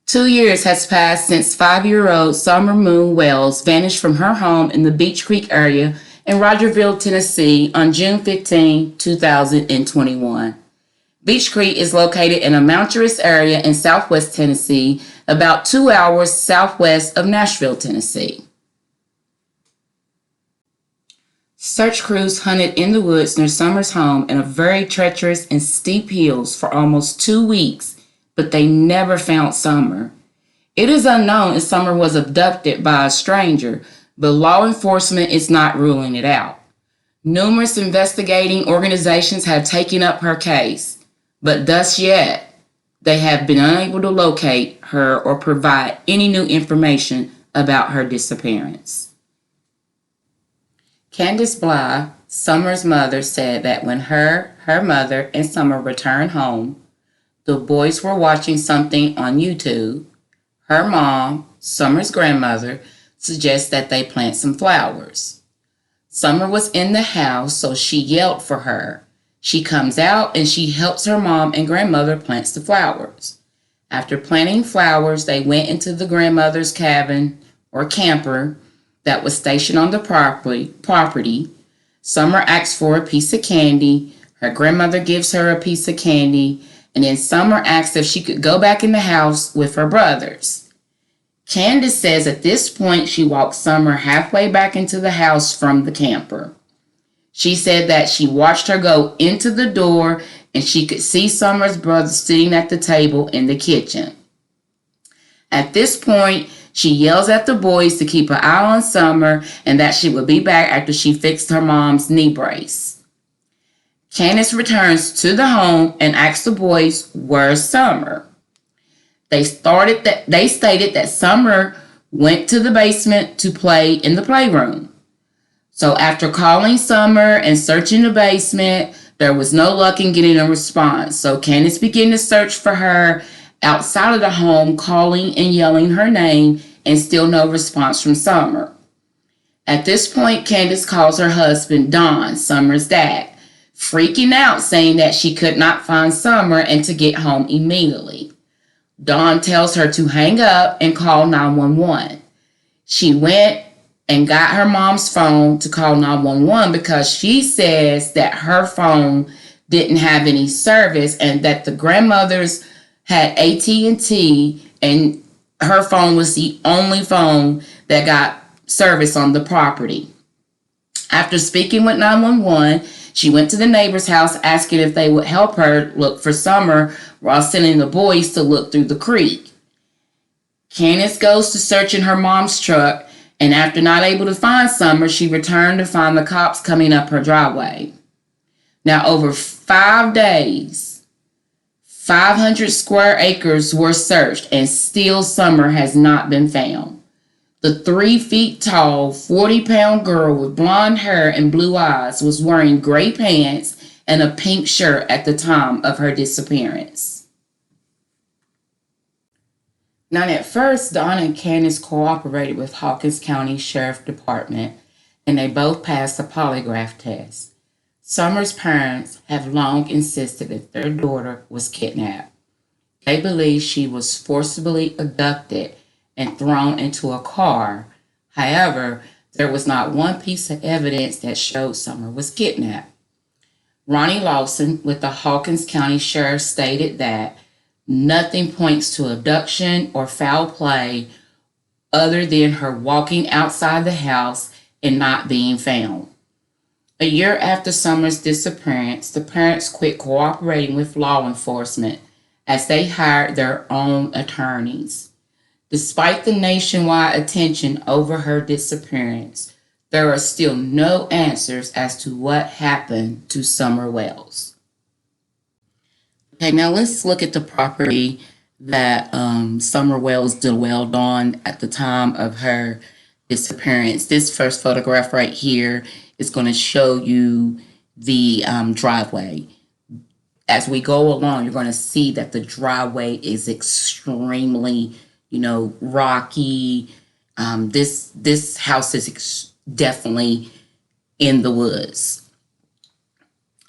2 years has passed since 5-year-old Summer Moon Wells vanished from her home in the Beech Creek area in Rogerville, Tennessee on June 15, 2021. Beech Creek is located in a mountainous area in southwest Tennessee, about 2 hours southwest of Nashville, Tennessee. Search crews hunted in the woods near Summer's home in a very treacherous and steep hills for almost 2 weeks, but they never found Summer. It is unknown if Summer was abducted by a stranger, but law enforcement is not ruling it out. Numerous investigating organizations have taken up her case, but thus yet, they have been unable to locate her or provide any new information about her disappearance. Candace Bly, Summer's mother, said that when her mother, and Summer returned home, the boys were watching something on YouTube. Her mom, Summer's grandmother, suggests that they plant some flowers. Summer was in the house, so she yelled for her. She comes out and she helps her mom and grandmother plant the flowers. After planting flowers, they went into the grandmother's cabin or camper that was stationed on the property. Summer asks for a piece of candy. Her grandmother gives her a piece of candy, and then Summer asks if she could go back in the house with her brothers. Candace says at this point she walked Summer halfway back into the house from the camper. She said that she watched her go into the door and she could see Summer's brother sitting at the table in the kitchen. At this point, she yells at the boys to keep an eye on Summer and that she would be back after she fixed her mom's knee brace. Candace returns to the home and asks the boys, "Where's Summer?" They stated that Summer went to the basement to play in the playroom. So after calling Summer and searching the basement, there was no luck in getting a response. So Candace began to search for her outside of the home, calling and yelling her name, and still no response from Summer. At this point, Candace calls her husband, Don, Summer's dad, freaking out, saying that she could not find Summer and to get home immediately. Dawn tells her to hang up and call 911. She went and got her mom's phone to call 911 because she says that her phone didn't have any service and that the grandmothers had AT&T and her phone was the only phone that got service on the property. After speaking with 911, she went to the neighbor's house asking if they would help her look for Summer while sending the boys to look through the creek. Candace goes to search in her mom's truck, and after not able to find Summer, she returned to find the cops coming up her driveway. Now, over 5 days, 500 square acres were searched, and still Summer has not been found. The 3 feet tall, 40-pound girl with blonde hair and blue eyes was wearing gray pants and a pink shirt at the time of her disappearance. Now, at first, Dawn and Candace cooperated with Hawkins County Sheriff Department, and they both passed a polygraph test. Summer's parents have long insisted that their daughter was kidnapped. They believe she was forcibly abducted and thrown into a car. However, there was not one piece of evidence that showed Summer was kidnapped. Ronnie Lawson with the Hawkins County Sheriff stated that nothing points to abduction or foul play other than her walking outside the house and not being found. A year after Summer's disappearance, the parents quit cooperating with law enforcement as they hired their own attorneys. Despite the nationwide attention over her disappearance, there are still no answers as to what happened to Summer Wells. Okay, now let's look at the property that Summer Wells dwelled on at the time of her disappearance. This first photograph right here is going to show you the driveway. As we go along, you're going to see that the driveway is extremely rocky. This house is definitely in the woods.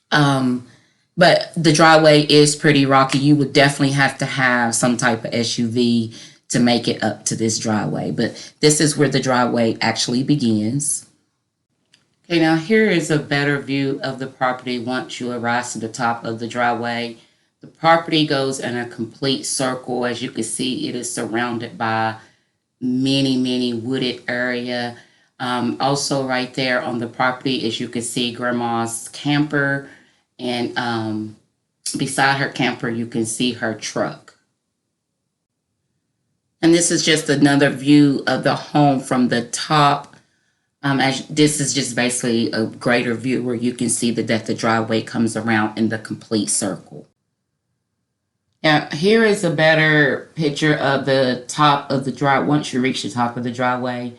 But the driveway is pretty rocky. You would definitely have to have some type of SUV to make it up to this driveway. But this is where the driveway actually begins. Okay, now here is a better view of the property once you arrive to the top of the driveway. The property goes in a complete circle. As you can see, it is surrounded by many wooded area. Also right there on the property, as you can see, grandma's camper, and beside her camper, you can see her truck. And this is just another view of the home from the top. As this is just basically a greater view where you can see that the driveway comes around in the complete circle. Now, here is a better picture of the top of the drive. Once you reach the top of the driveway,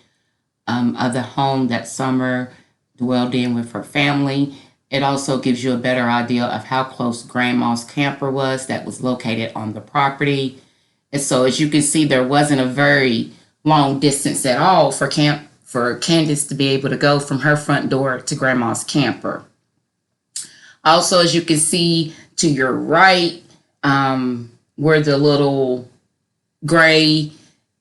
of the home that Summer dwelled in with her family. It also gives you a better idea of how close Grandma's camper was that was located on the property. And so, as you can see, there wasn't a very long distance at all for Candace to be able to go from her front door to Grandma's camper. Also, as you can see to your right, where the little gray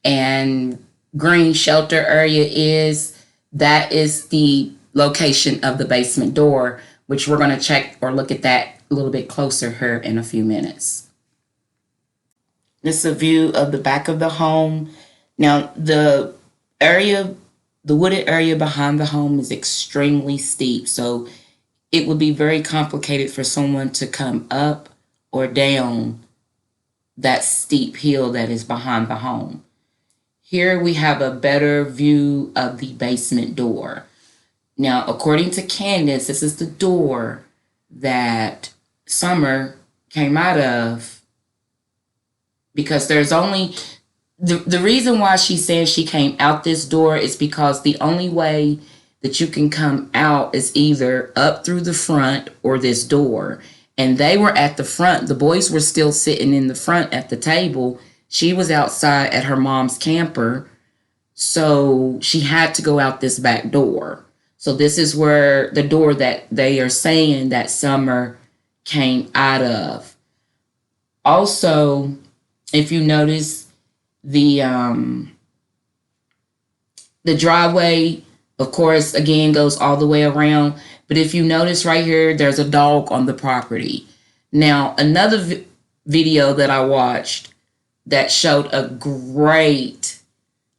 and green shelter area is, that is the location of the basement door, which we're going to check or look at that a little bit closer here in a few minutes. This is a view of the back of the home. Now, the wooded area behind the home is extremely steep, so it would be very complicated for someone to come up or down that steep hill that is behind the home. Here we have a better view of the basement door. Now, according to Candace, this is the door that Summer came out of, because there's only, the reason why she says she came out this door is because the only way that you can come out is either up through the front or this door. And they were at the front. The boys were still sitting in the front at the table. She was outside at her mom's camper, so she had to go out this back door. So this is where the door that they are saying that Summer came out of. Also, if you notice, the driveway, of course, again, goes all the way around. But if you notice right here, there's a dog on the property. Now, another video that I watched that showed a great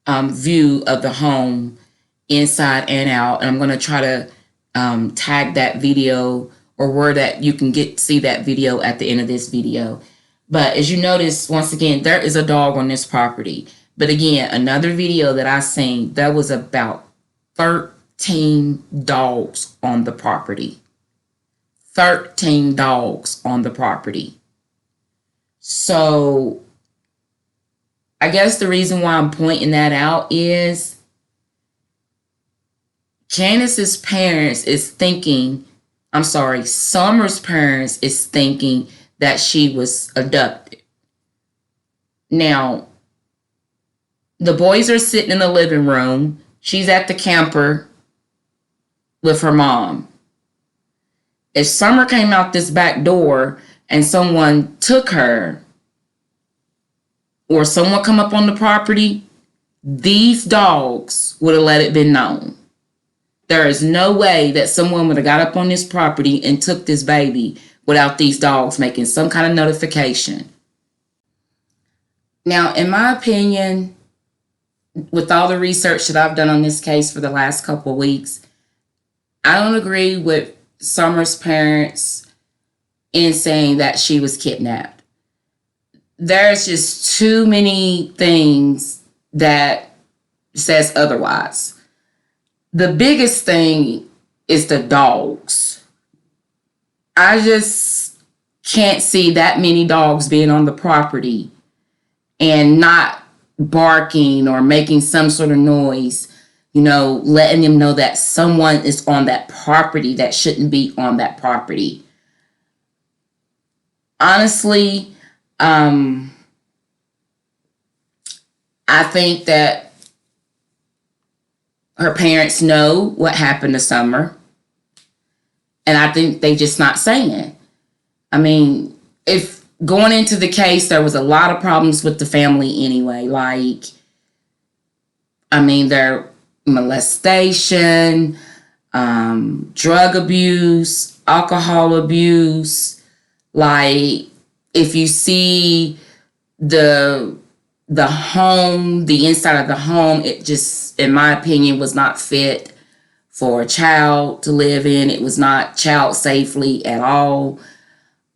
view of the home inside and out. And I'm going to try to tag that video, or where that you can see that video at the end of this video. But as you notice, once again, there is a dog on this property. But again, another video that I seen, there was about 13 dogs on the property. 13 dogs on the property. So I guess the reason why I'm pointing that out is Candace's parents is thinking, Summer's parents is thinking that she was abducted. Now, the boys are sitting in the living room. She's at the camper with her mom. If Summer came out this back door and someone took her, or someone come up on the property, these dogs would have let it been known. There is no way that someone would have got up on this property and took this baby without these dogs making some kind of notification. Now, in my opinion, with all the research that I've done on this case for the last couple of weeks, I don't agree with Summer's parents in saying that she was kidnapped. There's just too many things that says otherwise. The biggest thing is the dogs. I just can't see that many dogs being on the property and not barking or making some sort of noise, letting them know that someone is on that property that shouldn't be on that property. Honestly, I think that her parents know what happened to Summer. And I think they just not saying. I mean, if going into the case, there was a lot of problems with the family anyway. Like, I mean, their molestation, drug abuse, alcohol abuse. Like, if you see the home, the inside of the home, it just, in my opinion, was not fit for a child to live in. It was not child safely at all.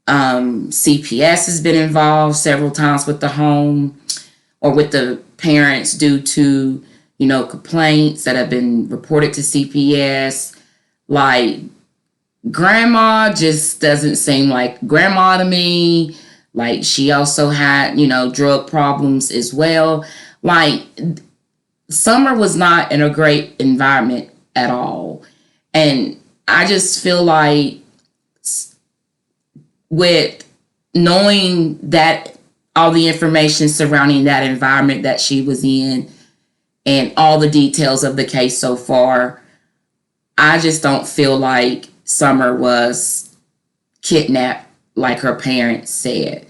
CPS has been involved several times with the home or with the parents due to, complaints that have been reported to CPS. Like, grandma just doesn't seem like grandma to me. Like, she also had, drug problems as well. Like, Summer was not in a great environment at all. And I just feel like with knowing that all the information surrounding that environment that she was in and all the details of the case so far, I just don't feel like Summer was kidnapped like her parents said.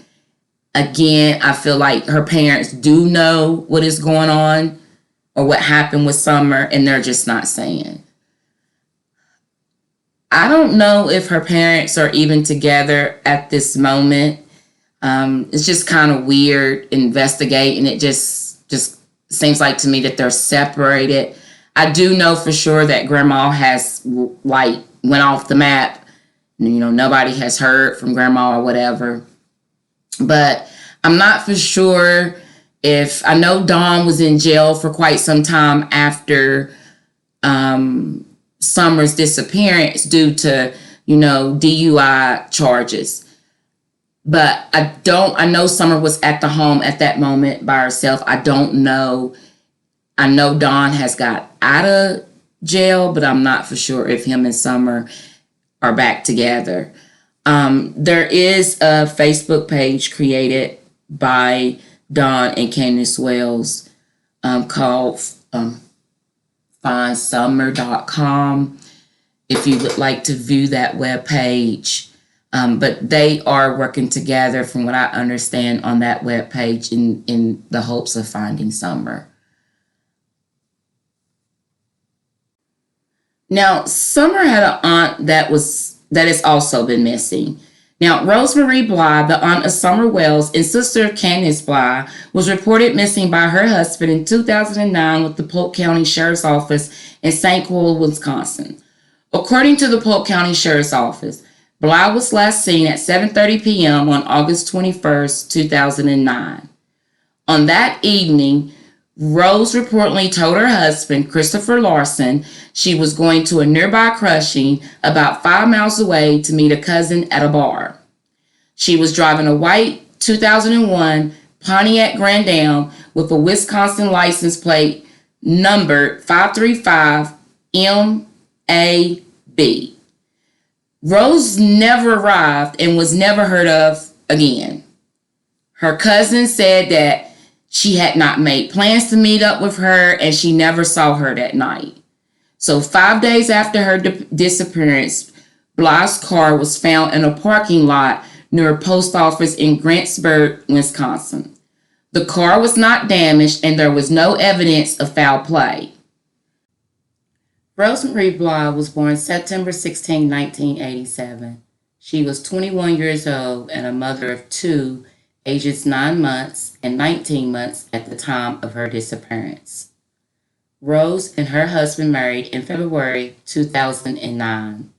Again, I feel like her parents do know what is going on or what happened with Summer, and they're just not saying. I don't know if her parents are even together at this moment. It's just kind of weird investigating. It just seems like to me that they're separated. I do know for sure that grandma has went off the map. Nobody has heard from grandma or whatever. But I'm not for sure if, I know Dawn was in jail for quite some time after Summer's disappearance due to, DUI charges. But I know Summer was at the home at that moment by herself. I don't know. I know Dawn has got out of jail, but I'm not for sure if him and Summer are back together. There is a Facebook page created by Dawn and CANDUSWELLS called findsummer.com if you would like to view that web page. But they are working together, from what I understand, on that web page in the hopes of finding Summer. Now, Summer had an aunt that has also been missing. Now, Rosemary Bly, the aunt of SUMMERWELLS and sister of Candace Bly, was reported missing by her husband in 2009 with the Polk County Sheriff's Office in St. Croix, Wisconsin. According to the Polk County Sheriff's Office, Bly was last seen at 7:30 p.m. on August 21st, 2009. On that evening, Rose reportedly told her husband, Christopher Larson, she was going to a nearby crushing about 5 miles away to meet a cousin at a bar. She was driving a white 2001 Pontiac Grand Am with a Wisconsin license plate numbered 535 MAB. Rose never arrived and was never heard of again. Her cousin said that she had not made plans to meet up with her and she never saw her that night. So 5 days after her disappearance, Bly's car was found in a parking lot near a post office in Grantsburg, Wisconsin. The car was not damaged and there was no evidence of foul play. Rosemary Bly was born September 16, 1987. She was 21 years old and a mother of two, ages 9 months and 19 months at the time of her disappearance. Rose and her husband married in February 2009.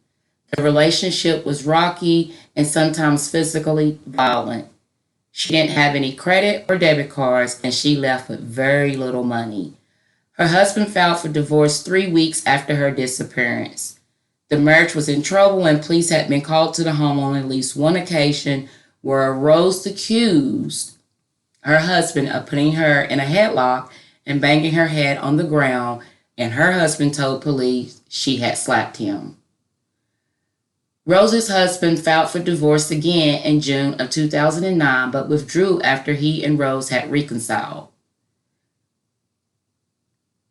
The relationship was rocky and sometimes physically violent. She didn't have any credit or debit cards and she left with very little money. Her husband filed for divorce 3 weeks after her disappearance. The marriage was in trouble and police had been called to the home on at least one occasion where Rose accused her husband of putting her in a headlock and banging her head on the ground, and her husband told police she had slapped him. Rose's husband filed for divorce again in June of 2009, but withdrew after he and Rose had reconciled.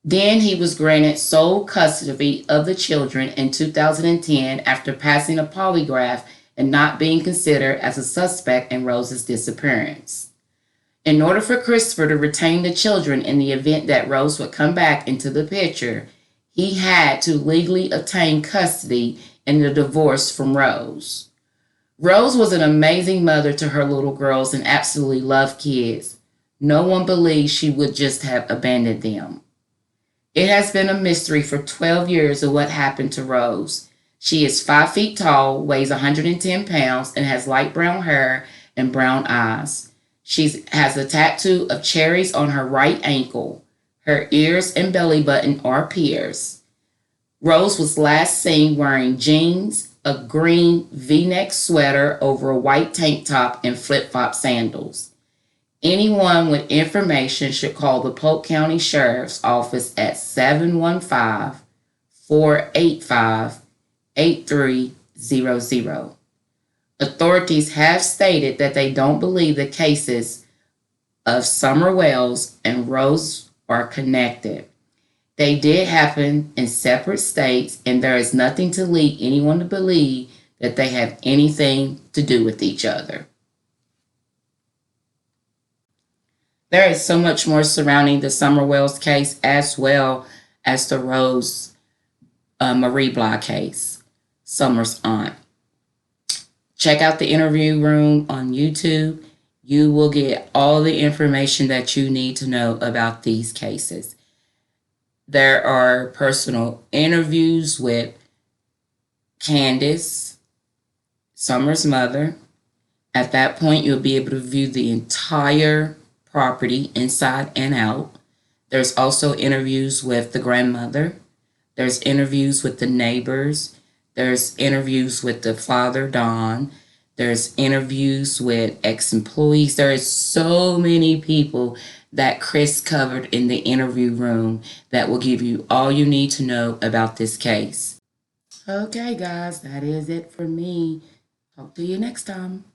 Then he was granted sole custody of the children in 2010 after passing a polygraph and not being considered as a suspect in Rose's disappearance. In order for Christopher to retain the children in the event that Rose would come back into the picture, he had to legally obtain custody in the divorce from Rose. Rose was an amazing mother to her little girls and absolutely loved kids. No one believes she would just have abandoned them. It has been a mystery for 12 years of what happened to Rose. She is 5 feet tall, weighs 110 pounds, and has light brown hair and brown eyes. She has a tattoo of cherries on her right ankle. Her ears and belly button are pierced. Rose was last seen wearing jeans, a green V-neck sweater over a white tank top, and flip-flop sandals. Anyone with information should call the Polk County Sheriff's Office at 715-485-8300. Authorities have stated that they don't believe the cases of SUMMERWELLS and Rose are connected. They did happen in separate states, and there is nothing to lead anyone to believe that they have anything to do with each other. There is so much more surrounding the SUMMERWELLS case as well as the Rose Marie Bly case, Summer's aunt. Check out the interview room on YouTube. You will get all the information that you need to know about these cases. There are personal interviews with Candace, Summer's mother. At that point, you'll be able to view the entire property inside and out. There's also interviews with the grandmother. There's interviews with the neighbors. There's interviews with the father, Don. There's interviews with ex-employees. There is so many people that Chris covered in the interview room that will give you all you need to know about this case. Okay, guys, that is it for me. Talk to you next time.